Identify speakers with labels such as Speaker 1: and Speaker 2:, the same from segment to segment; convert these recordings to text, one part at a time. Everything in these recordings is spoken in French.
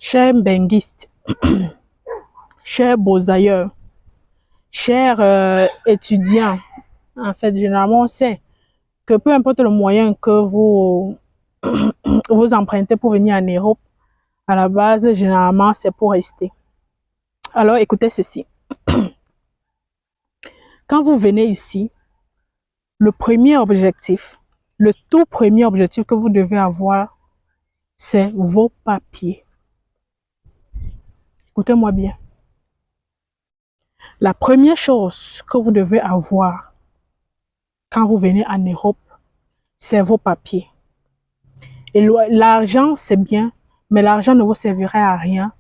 Speaker 1: Chers benguistes, chers beaux ailleurs, chers étudiants, en fait, généralement, on sait que peu importe le moyen que vous, vous empruntez pour venir en Europe, à la base, généralement, c'est pour rester. Alors, écoutez ceci. Quand vous venez ici, le premier objectif, le tout premier objectif que vous devez avoir, c'est vos papiers. Écoutez-moi bien. La première chose que vous devez avoir quand vous venez en Europe, c'est vos papiers. Et l'argent, c'est bien, mais l'argent ne vous servirait à rien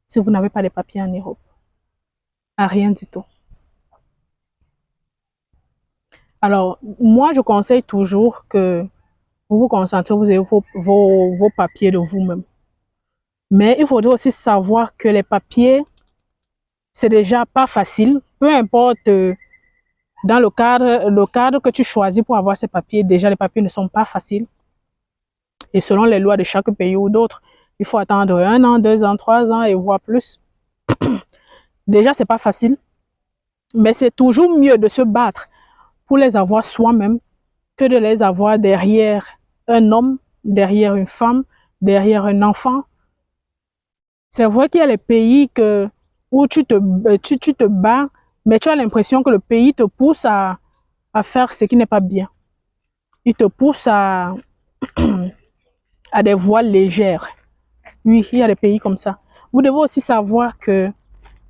Speaker 1: si vous n'avez pas de papiers en Europe. À rien du tout. Alors, moi, je conseille toujours que vous vous concentrez, vous avez vos papiers de vous-même. Mais il faudrait aussi savoir que les papiers, c'est déjà pas facile. Peu importe dans le cadre que tu choisis pour avoir ces papiers, déjà les papiers ne sont pas faciles. Et selon les lois de chaque pays ou d'autres, il faut attendre 1 an, 2 ans, 3 ans et voire plus. Déjà, c'est pas facile. Mais c'est toujours mieux de se battre pour les avoir soi-même que de les avoir derrière un homme, derrière une femme, derrière un enfant. C'est vrai qu'il y a les pays où tu te bats, mais tu as l'impression que le pays te pousse à faire ce qui n'est pas bien. Il te pousse à des voies légères. Oui, il y a des pays comme ça. Vous devez aussi savoir qu'il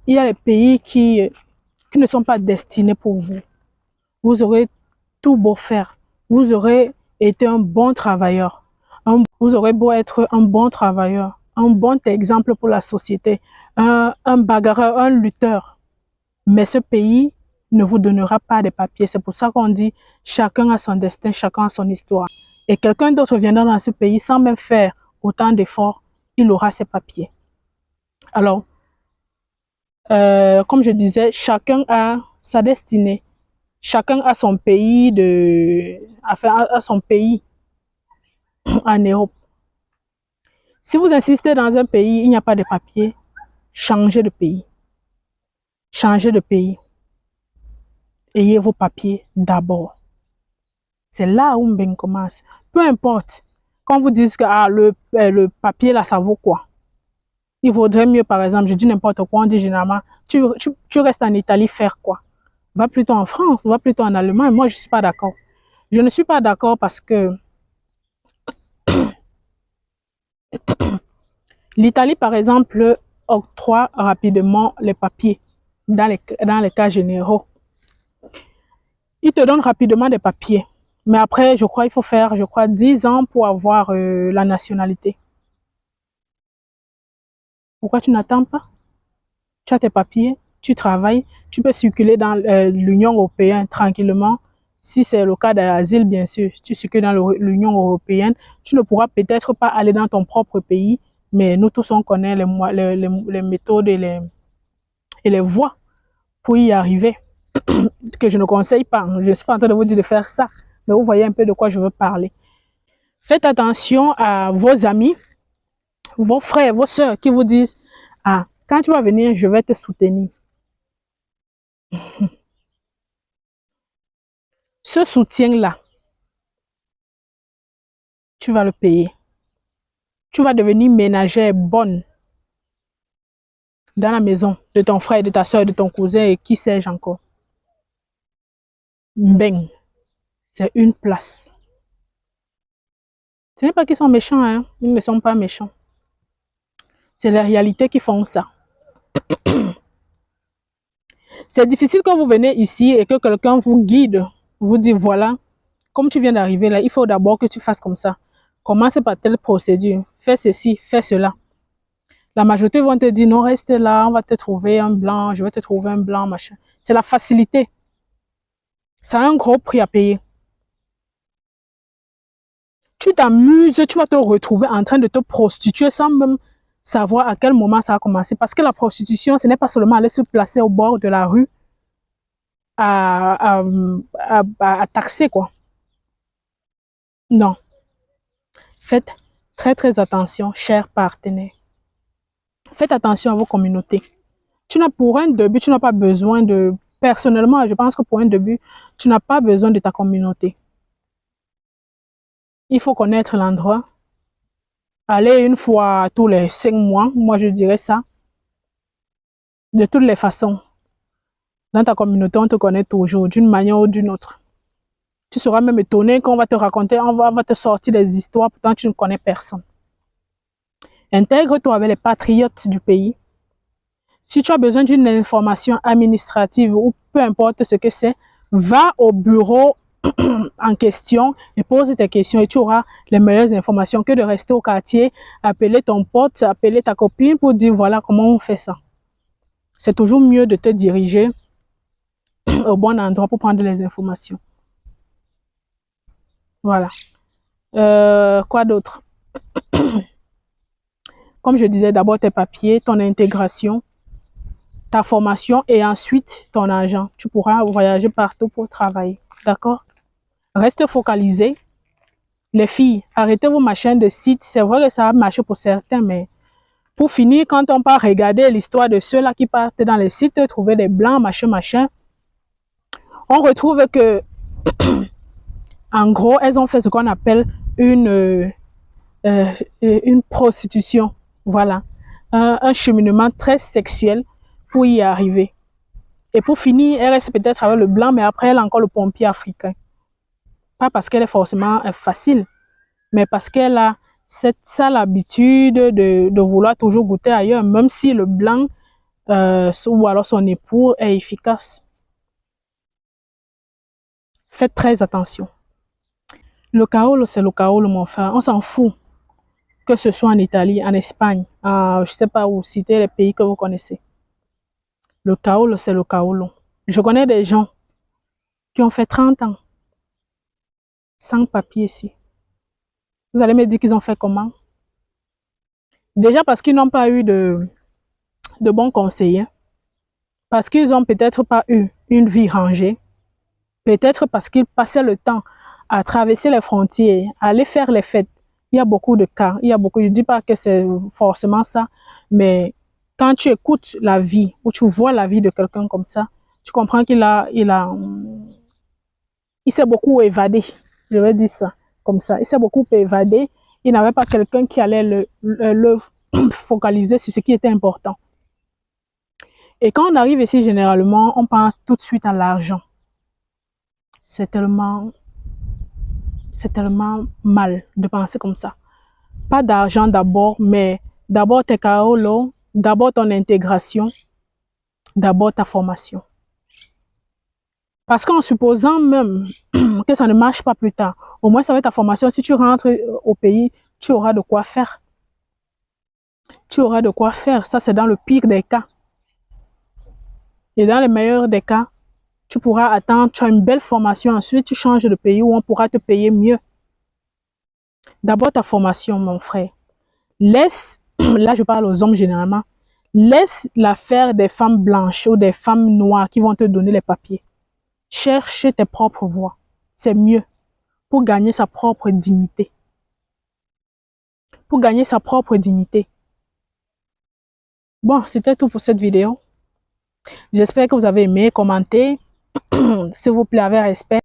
Speaker 1: y a des pays qui ne sont pas destinés pour vous. Vous aurez tout beau faire. Vous aurez été un bon travailleur. Vous aurez beau être un bon travailleur, un bon exemple pour la société, un bagarreur, un lutteur. Mais ce pays ne vous donnera pas de papiers. C'est pour ça qu'on dit chacun a son destin, chacun a son histoire. Et quelqu'un d'autre viendra dans ce pays sans même faire autant d'efforts, il aura ses papiers. Alors, comme je disais, chacun a sa destinée. Chacun a son pays a son pays en Europe. Si vous insistez dans un pays, il n'y a pas de papier, changez de pays. Changez de pays. Ayez vos papiers d'abord. C'est là où Mbeng commence. Peu importe. Quand vous dites que le papier là, ça vaut quoi? Il vaudrait mieux, par exemple, je dis n'importe quoi, on dit généralement, tu restes en Italie faire quoi? Va plutôt en France, va plutôt en Allemagne. Moi, je ne suis pas d'accord. Je ne suis pas d'accord parce que l'Italie, par exemple, octroie rapidement les papiers dans les cas généraux. Il te donne rapidement des papiers. Mais après, je crois qu'il faut faire, 10 ans pour avoir la nationalité. Pourquoi tu n'attends pas? Tu as tes papiers, tu travailles, tu peux circuler dans l'Union européenne tranquillement. Si c'est le cas d'asile, bien sûr, tu circules dans l'Union européenne. Tu ne pourras peut-être pas aller dans ton propre pays, mais nous tous, on connaît les méthodes et les voies pour y arriver, que je ne conseille pas. Je ne suis pas en train de vous dire de faire ça, mais vous voyez un peu de quoi je veux parler. Faites attention à vos amis, vos frères, vos soeurs qui vous disent « Ah, quand tu vas venir, je vais te soutenir. » Ce soutien-là, tu vas le payer. Tu vas devenir ménagère bonne dans la maison de ton frère, de ta soeur, de ton cousin et qui sais-je encore. Mbeng, c'est une place. Ce n'est pas qu'ils sont méchants, hein? Ils ne sont pas méchants. C'est la réalité qui font ça. C'est difficile quand vous venez ici et que quelqu'un vous guide, vous dit voilà, comme tu viens d'arriver là, il faut d'abord que tu fasses comme ça. Commence par telle procédure, fais ceci, fais cela. La majorité vont te dire non, reste là, on va te trouver un blanc, je vais te trouver un blanc, machin. C'est la facilité. Ça a un gros prix à payer. Tu t'amuses, tu vas te retrouver en train de te prostituer sans même savoir à quel moment ça a commencé. Parce que la prostitution, ce n'est pas seulement aller se placer au bord de la rue à taxer, quoi. Non. Faites très très attention, chers partenaires. Faites attention à vos communautés. Pour un début, tu n'as pas besoin de... Personnellement, je pense que pour un début, tu n'as pas besoin de ta communauté. Il faut connaître l'endroit. Aller une fois tous les 5 mois, moi je dirais ça. De toutes les façons, dans ta communauté, on te connaît toujours, d'une manière ou d'une autre. Tu seras même étonné qu'on va te raconter, on va te sortir des histoires, pourtant tu ne connais personne. Intègre-toi avec les patriotes du pays. Si tu as besoin d'une information administrative ou peu importe ce que c'est, va au bureau en question et pose tes questions et tu auras les meilleures informations que de rester au quartier, appeler ton pote, appeler ta copine pour dire voilà comment on fait ça. C'est toujours mieux de te diriger au bon endroit pour prendre les informations. Voilà. Quoi d'autre? Comme je disais, d'abord tes papiers, ton intégration, ta formation et ensuite ton argent. Tu pourras voyager partout pour travailler. D'accord? Reste focalisé. Les filles, arrêtez vos machins de site. C'est vrai que ça a marché pour certains, mais pour finir, quand on part regarder l'histoire de ceux-là qui partent dans les sites, trouver des blancs, machin, on retrouve que, en gros, elles ont fait ce qu'on appelle une prostitution. Voilà. Un cheminement très sexuel pour y arriver. Et pour finir, elle reste peut-être avec le blanc, mais après, elle a encore le pompier africain. Pas parce qu'elle est forcément facile, mais parce qu'elle a cette sale habitude de vouloir toujours goûter ailleurs, même si le blanc ou alors son époux est efficace. Faites très attention. Le kaolo, c'est le kaolo, mon frère. On s'en fout. Que ce soit en Italie, en Espagne, je ne sais pas où, citer les pays que vous connaissez. Le kaolo, c'est le kaolo. Je connais des gens qui ont fait 30 ans sans papier ici. Vous allez me dire qu'ils ont fait comment? Déjà parce qu'ils n'ont pas eu de bons conseillers. Parce qu'ils n'ont peut-être pas eu une vie rangée. Peut-être parce qu'ils passaient le temps à traverser les frontières, à aller faire les fêtes. Il y a beaucoup de cas. Je ne dis pas que c'est forcément ça, mais quand tu écoutes la vie, ou tu vois la vie de quelqu'un comme ça, tu comprends qu'il s'est beaucoup évadé. Je vais dire ça comme ça. Il s'est beaucoup évadé. Il n'avait pas quelqu'un qui allait le focaliser sur ce qui était important. Et quand on arrive ici, généralement, on pense tout de suite à l'argent. C'est tellement mal de penser comme ça. Pas d'argent d'abord, mais d'abord tes kaolo, d'abord ton intégration, d'abord ta formation. Parce qu'en supposant même que ça ne marche pas plus tard, au moins ça va être ta formation. Si tu rentres au pays, tu auras de quoi faire. Tu auras de quoi faire. Ça, c'est dans le pire des cas. Et dans le meilleur des cas, tu pourras attendre, tu as une belle formation. Ensuite, tu changes de pays où on pourra te payer mieux. D'abord ta formation, mon frère. Laisse, là je parle aux hommes généralement, laisse l'affaire des femmes blanches ou des femmes noires qui vont te donner les papiers. Cherche tes propres voies. C'est mieux pour gagner sa propre dignité. Pour gagner sa propre dignité. Bon, c'était tout pour cette vidéo. J'espère que vous avez aimé, commentez. S'il vous plaît, avec respect.